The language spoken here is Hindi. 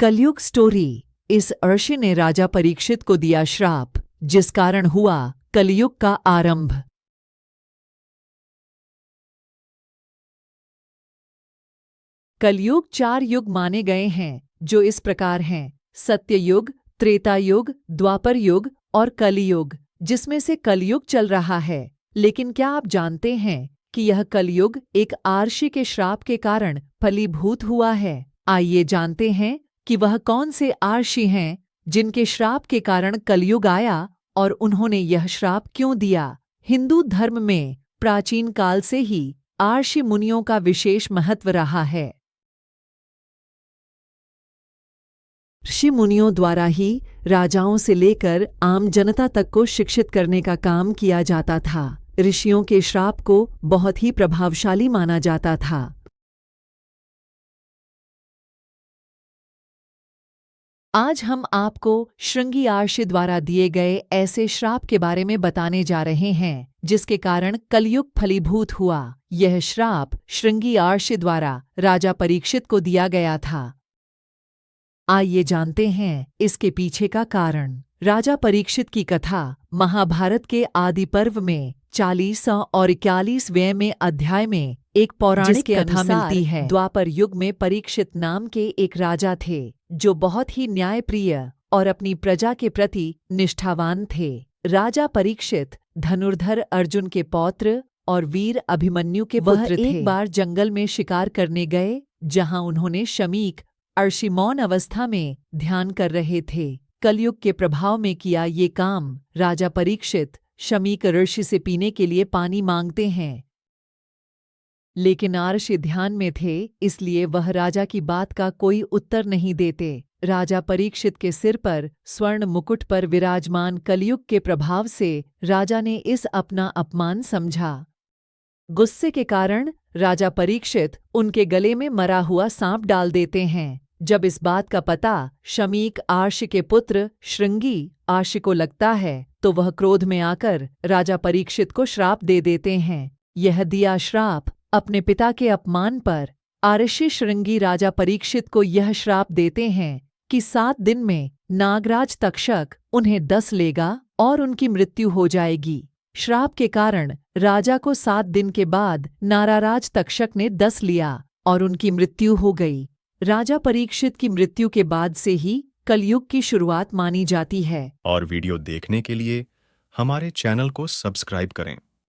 कलयुग स्टोरी। इस अर्षि ने राजा परीक्षित को दिया श्राप, जिस कारण हुआ कलयुग का आरंभ। कलयुग 4 युग माने गए हैं, जो इस प्रकार हैं: सत्ययुग, त्रेता युग, द्वापर युग और कलियुग, जिसमें से कलयुग चल रहा है। लेकिन क्या आप जानते हैं कि यह कलयुग एक आर्षि के श्राप के कारण फलीभूत हुआ है? आइए जानते हैं कि वह कौन से आर्षि हैं जिनके श्राप के कारण कलयुग आया और उन्होंने यह श्राप क्यों दिया। हिंदू धर्म में प्राचीन काल से ही आर्षि मुनियों का विशेष महत्व रहा है। ऋषि मुनियों द्वारा ही राजाओं से लेकर आम जनता तक को शिक्षित करने का काम किया जाता था। ऋषियों के श्राप को बहुत ही प्रभावशाली माना जाता था। आज हम आपको श्रृंगी आर्षि द्वारा दिए गए ऐसे श्राप के बारे में बताने जा रहे हैं, जिसके कारण कलयुग फलीभूत हुआ। यह श्राप श्रृंगी आर्षि द्वारा राजा परीक्षित को दिया गया था। आइए जानते हैं इसके पीछे का कारण। राजा परीक्षित की कथा महाभारत के आदि पर्व में 40 और 41वें अध्याय में एक पौराणिक कथा मिलती है। द्वापर युग में परीक्षित नाम के एक राजा थे, जो बहुत ही न्यायप्रिय और अपनी प्रजा के प्रति निष्ठावान थे। राजा परीक्षित धनुर्धर अर्जुन के पौत्र और वीर अभिमन्यु के पुत्र थे। एक बार जंगल में शिकार करने गए, जहां उन्होंने शमीक अर्षि मौन अवस्था में ध्यान कर रहे थे। कलयुग के प्रभाव में किया ये काम। राजा परीक्षित शमीक ऋषि से पीने के लिए पानी मांगते हैं, लेकिन आर्षि ध्यान में थे, इसलिए वह राजा की बात का कोई उत्तर नहीं देते। राजा परीक्षित के सिर पर स्वर्ण मुकुट पर विराजमान कलयुग के प्रभाव से राजा ने इस अपना अपमान समझा। गुस्से के कारण राजा परीक्षित उनके गले में मरा हुआ सांप डाल देते हैं। जब इस बात का पता शमीक आर्षि के पुत्र श्रृंगी आर्षि को लगता है, तो वह क्रोध में आकर राजा परीक्षित को श्राप दे देते हैं। यह दिया श्राप अपने पिता के अपमान पर आर्षि श्रृंगी राजा परीक्षित को यह श्राप देते हैं कि 7 दिन में नागराज तक्षक उन्हें डस लेगा और उनकी मृत्यु हो जाएगी। श्राप के कारण राजा को 7 दिन के बाद नाराराज तक्षक ने डस लिया और उनकी मृत्यु हो गई। राजा परीक्षित की मृत्यु के बाद से ही कलयुग की शुरुआत मानी जाती है। और वीडियो देखने के लिए हमारे चैनल को सब्सक्राइब करें।